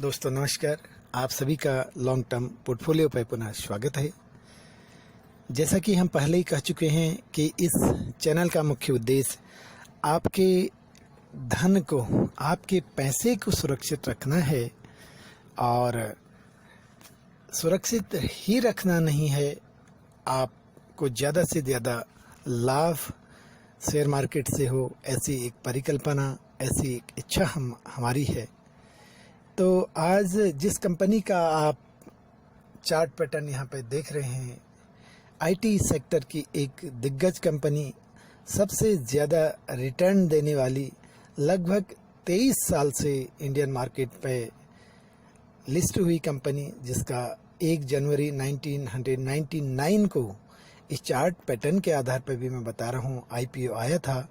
दोस्तों नमस्कार। आप सभी का लॉन्ग टर्म पोर्टफोलियो पर पुनः स्वागत है। जैसा कि हम पहले ही कह चुके हैं कि इस चैनल का मुख्य उद्देश्य आपके धन को, आपके पैसे को सुरक्षित रखना है और सुरक्षित ही रखना नहीं है, आपको ज़्यादा से ज़्यादा लाभ शेयर मार्केट से हो, ऐसी एक परिकल्पना, ऐसी एक इच्छा हमारी है। तो आज जिस कंपनी का आप चार्ट पैटर्न यहाँ पे देख रहे हैं, आईटी सेक्टर की एक दिग्गज कंपनी, सबसे ज़्यादा रिटर्न देने वाली, लगभग 23 साल से इंडियन मार्केट पे लिस्ट हुई कंपनी, जिसका 1 जनवरी 1999 को इस चार्ट पैटर्न के आधार पर भी मैं बता रहा हूँ आईपीओ आया था।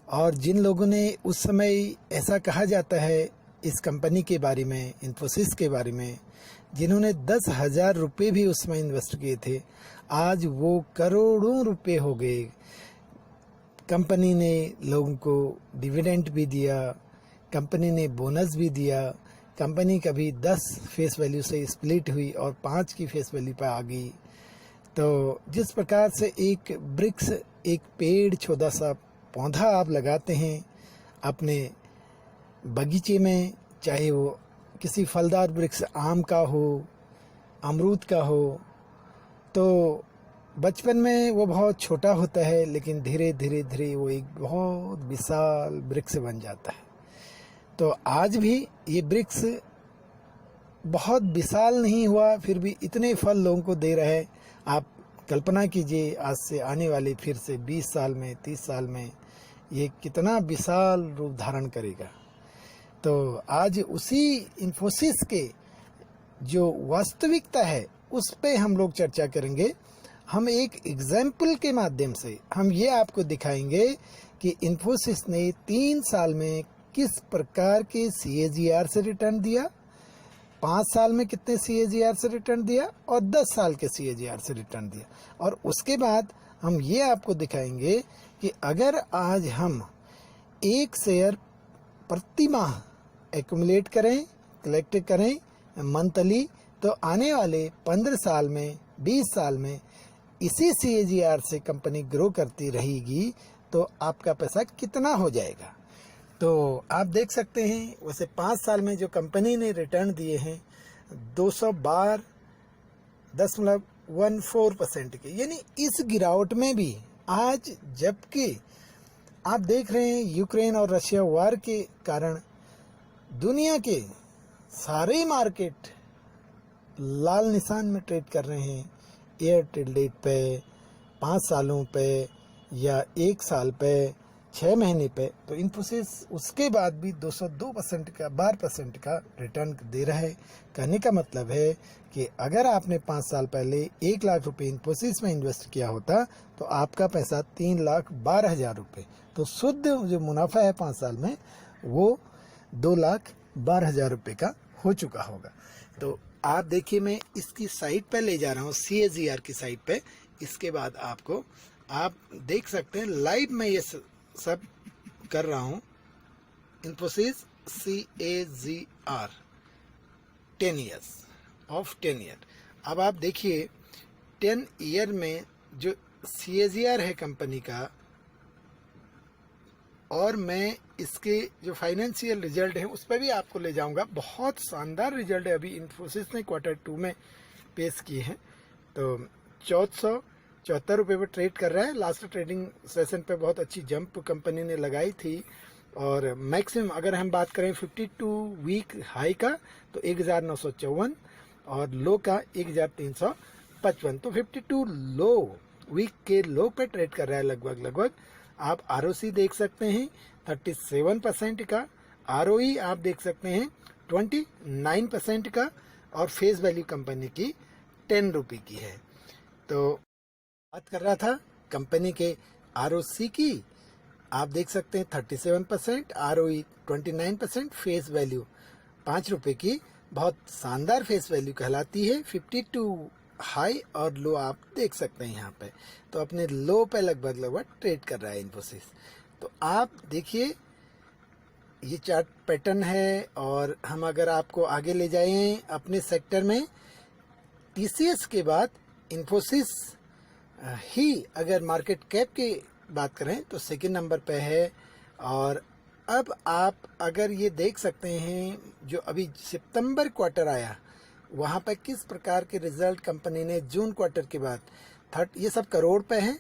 और जिन लोगों ने उस समय, ऐसा कहा जाता है इस कंपनी के बारे में, इन्फोसिस के बारे में, जिन्होंने 10,000 रुपये भी उसमें इन्वेस्ट किए थे, आज वो करोड़ों रुपए हो गए। कंपनी ने लोगों को डिविडेंड भी दिया, कंपनी ने बोनस भी दिया, कंपनी कभी 10 फेस वैल्यू से स्प्लिट हुई और 5 की फेस वैल्यू पर आ गई। तो जिस प्रकार से एक वृक्ष, एक पेड़, छोटा सा पौधा आप लगाते हैं अपने बगीचे में, चाहे वो किसी फलदार वृक्ष, आम का हो, अमरूद का हो, तो बचपन में वो बहुत छोटा होता है, लेकिन धीरे धीरे वो एक बहुत विशाल वृक्ष बन जाता है। तो आज भी ये वृक्ष बहुत विशाल नहीं हुआ, फिर भी इतने फल लोगों को दे रहा है। आप कल्पना कीजिए, आज से आने वाले फिर से 20 साल में, 30 साल में ये कितना विशाल रूप धारण करेगा। तो आज उसी इन्फोसिस के जो वास्तविकता है उस पे हम लोग चर्चा करेंगे। हम एक एग्जाम्पल के माध्यम से हम ये आपको दिखाएंगे कि इन्फोसिस ने 3 साल में किस प्रकार के CAGR से रिटर्न दिया, 5 साल में कितने CAGR से रिटर्न दिया और 10 साल के CAGR से रिटर्न दिया। और उसके बाद हम ये आपको दिखाएंगे कि अगर आज हम एक शेयर प्रति माह एक्यूमुलेट करें, कलेक्ट करें मंथली, तो आने वाले 15 साल में, 20 साल में इसी CAGR से कंपनी ग्रो करती रहेगी, तो आपका पैसा कितना हो जाएगा। तो आप देख सकते हैं, वैसे 5 साल में जो कंपनी ने रिटर्न दिए हैं 212.14% के, यानी इस गिरावट में भी आज, जबकि आप देख रहे हैं यूक्रेन और रशिया वार के कारण दुनिया के सारे मार्केट लाल निशान में ट्रेड कर रहे हैं, एयरटेल डेट पे, 5 सालों पे या 1 साल पे, 6 महीने पे। तो इन्फोसिस उसके बाद भी 202% का, 12% का रिटर्न दे रहा है। कहने का मतलब है कि अगर आपने 5 साल पहले 1 लाख रुपए इन्फोसिस में इन्वेस्ट किया होता तो आपका पैसा 3,12,000 रुपये, तो शुद्ध जो मुनाफा है 5 साल में वो 2,12,000 रुपये का हो चुका होगा। तो आप देखिए, मैं इसकी साइट पे ले जा रहा हूँ, CAGR की साइट पे। इसके बाद आपको, आप देख सकते हैं लाइव में ये सब कर रहा हूँ। Infosys CAGR 10 years of 10 year. अब आप देखिए 10 ईयर में जो CAGR है कंपनी का, और मैं इसके जो फाइनेंशियल रिजल्ट हैं उस पर भी आपको ले जाऊंगा। बहुत शानदार रिजल्ट है अभी इन्फोसिस ने Q2 में पेश किए हैं। तो 1474 रुपये पर ट्रेड कर रहा है। लास्ट ट्रेडिंग सेशन पे बहुत अच्छी जंप कंपनी ने लगाई थी, और मैक्सिमम अगर हम बात करें 52 वीक हाई का तो 1954 और लो का 1355। तो 52 लो वीक के लो पे ट्रेड कर रहा है लगभग। आप ROC देख सकते हैं 37% का, ROE आप देख सकते हैं 29% का, और फेस वैल्यू कंपनी की 10 रुपये की है। तो बात कर रहा था कंपनी के ROC की, आप देख सकते हैं 37%, ROE 29%, फेस वैल्यू 5 रुपये की, बहुत शानदार फेस वैल्यू कहलाती है। 52 हाई और लो आप देख सकते हैं यहाँ पे। तो अपने लो पे लगभग ट्रेड कर रहा है इन्फोसिस। तो आप देखिए ये चार्ट पैटर्न है। और हम अगर आपको आगे ले जाएं अपने सेक्टर में, टीसीएस के बाद इन्फोसिस ही अगर मार्केट कैप की बात करें तो सेकंड नंबर पे है। और अब आप अगर ये देख सकते हैं जो अभी सितंबर क्वार्टर आया, वहाँ पे किस प्रकार के रिजल्ट कंपनी ने जून क्वार्टर के बाद ये सब करोड़ पे हैं,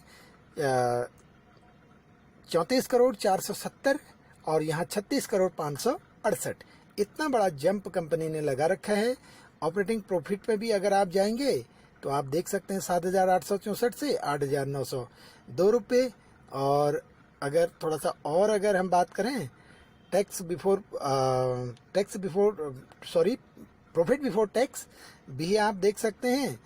34 करोड़ 470 और यहाँ 36 करोड़ 568, इतना बड़ा जंप कंपनी ने लगा रखा है। ऑपरेटिंग प्रॉफिट पे भी अगर आप जाएंगे तो आप देख सकते हैं 7,864 से 8,902 रुपये। और अगर थोड़ा सा और अगर हम बात करें प्रॉफिट बिफोर टैक्स भी आप देख सकते हैं।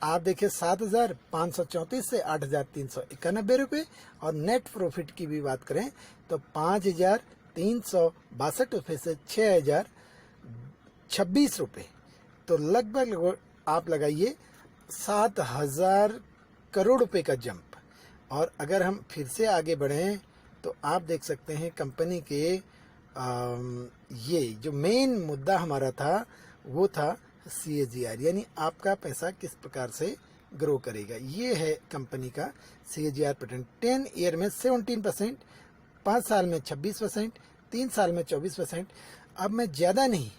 आप देखिए 7,534 से 8,391 रुपये। और नेट प्रॉफिट की भी बात करें तो 5,362 रुपये से 6,026 रुपये। तो लगभग आप लगाइए 7,000 करोड़ रुपए का जंप। और अगर हम फिर से आगे बढ़ें तो आप देख सकते हैं कंपनी के ये जो मेन मुद्दा हमारा था वो था CAGR, यानी आपका पैसा किस प्रकार से ग्रो करेगा। ये है कंपनी का CAGR पैटर्न। 10 ईयर में 17%, 5 साल में 26%, 3 साल में 24%। अब मैं ज़्यादा नहीं,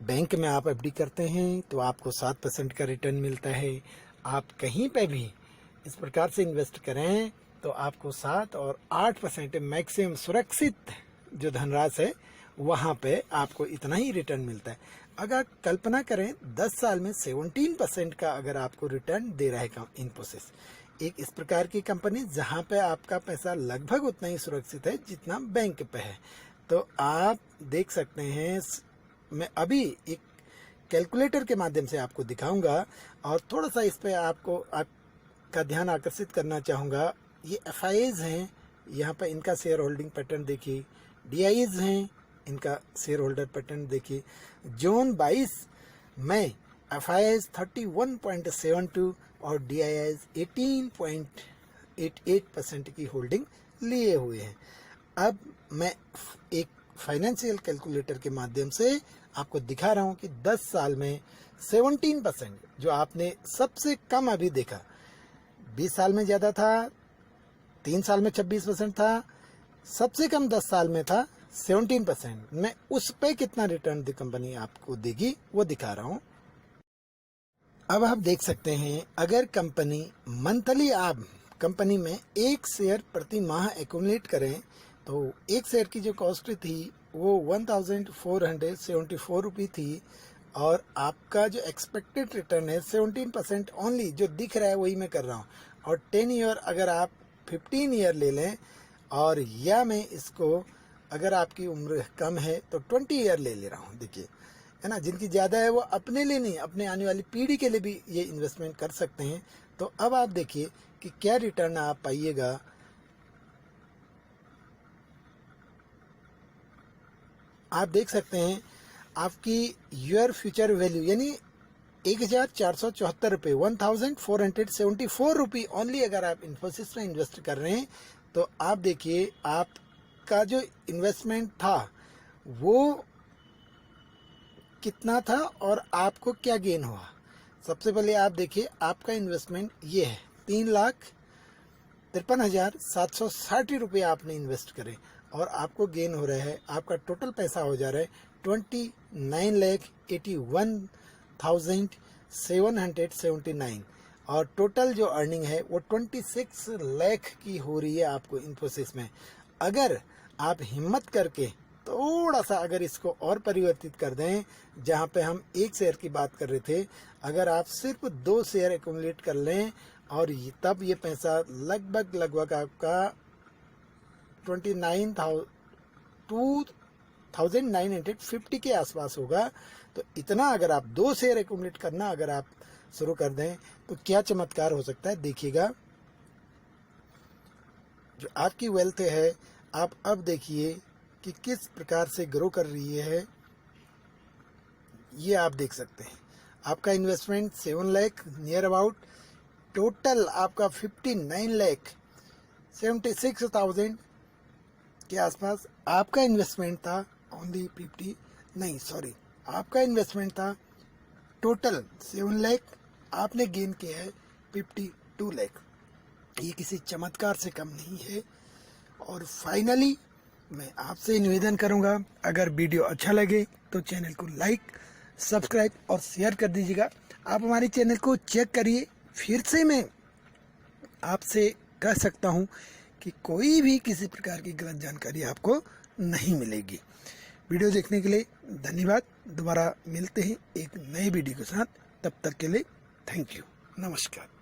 बैंक में आप FD करते हैं तो आपको 7% का रिटर्न मिलता है। आप कहीं पे भी इस प्रकार से इन्वेस्ट करें तो आपको 7 और 8% मैक्सिमम सुरक्षित जो धनराशि है वहाँ पे आपको इतना ही रिटर्न मिलता है। अगर कल्पना करें 10 साल में 17% का अगर आपको रिटर्न दे रहा है इन्फोसिस, एक इस प्रकार की कंपनी जहाँ पे आपका पैसा लगभग उतना ही सुरक्षित है जितना बैंक पे है, तो आप देख सकते हैं। मैं अभी एक कैलकुलेटर के माध्यम से आपको दिखाऊंगा और थोड़ा सा इस पे आपका ध्यान आकर्षित करना चाहूँगा। ये FIAs हैं, यहाँ पर इनका शेयर होल्डिंग पैटर्न देखिए। DIAs हैं, इनका शेयर होल्डर पैटर्न देखिए। जून 22 में FIAs 31.72 और DIAs 18.88% की होल्डिंग लिए हुए हैं। अब मैं एक फाइनेंशियल कैलकुलेटर के माध्यम से आपको दिखा रहा हूँ कि 10 साल में 17%, जो आपने सबसे कम अभी देखा, 20 साल में ज़्यादा था, 3 साल में 26% था, सबसे कम 10 साल में था 17%। मैं उस पे कितना रिटर्न दी कंपनी आपको देगी वो दिखा रहा हूँ। अब आप देख सकते हैं, अगर कंपनी मंथली आप कंपनी में एक शेयर प्रति माह एक्यूमुलेट करें तो एक शेयर की जो कॉस्ट थी वो 1,474 रुपये थी। और आपका जो एक्सपेक्टेड रिटर्न है 17% ओनली, जो दिख रहा है वही मैं कर रहा हूँ। और 10 ईयर अगर आप 15 ईयर ले लें, और या मैं इसको अगर आपकी उम्र कम है तो 20 ईयर ले रहा हूँ, देखिए है ना। जिनकी ज़्यादा है वो अपने लिए नहीं, अपने आने वाली पीढ़ी के लिए भी ये इन्वेस्टमेंट कर सकते हैं। तो अब आप देखिए कि क्या रिटर्न आप पाइएगा। आप देख सकते हैं आपकी योर फ्यूचर वैल्यू यानी 1,474 रुपये, 1,474 रुपये ओनली अगर आप इन्फोसिस में इन्वेस्ट कर रहे हैं तो आप देखिए आपका जो इन्वेस्टमेंट था वो कितना था और आपको क्या गेन हुआ। सबसे पहले आप देखिए आपका इन्वेस्टमेंट ये है, 3,53,760 रुपये आपने इन्वेस्ट करे और आपको गेन हो रहा है, आपका टोटल पैसा हो जा रहा है 29,81,779 और टोटल जो अर्निंग है वो 26 लाख की हो रही है आपको इन्फोसिस में। अगर आप हिम्मत करके थोड़ा सा अगर इसको और परिवर्तित कर दें, जहाँ पे हम एक शेयर की बात कर रहे थे, अगर आप सिर्फ 2 शेयर एक्यूमुलेट कर लें और तब ये पैसा लगभग आपका 29,950 के आसपास होगा। तो इतना अगर आप 2 शेयर एक्यूमुलेट करना अगर आप शुरू कर दें तो क्या चमत्कार हो सकता है, देखिएगा। जो आपकी वेल्थ है आप अब देखिए कि किस प्रकार से ग्रो कर रही है, ये आप देख सकते हैं। आपका investment 7 lakh near about, total आपका 59,76,779 के आसपास आपका इन्वेस्टमेंट था ओनली 50, नहीं सॉरी, आपका इन्वेस्टमेंट था टोटल 7 लाख, आपने गेन किया है 52 लाख। ये किसी चमत्कार से कम नहीं है। और फाइनली मैं आपसे निवेदन करूंगा, अगर वीडियो अच्छा लगे तो चैनल को लाइक, सब्सक्राइब और शेयर कर दीजिएगा। आप हमारे चैनल को चेक करिए। फिर से मैं आपसे कह सकता हूं कि कोई भी किसी प्रकार की गलत जानकारी आपको नहीं मिलेगी। वीडियो देखने के लिए धन्यवाद। दोबारा मिलते हैं एक नए वीडियो के साथ, तब तक के लिए थैंक यू, नमस्कार।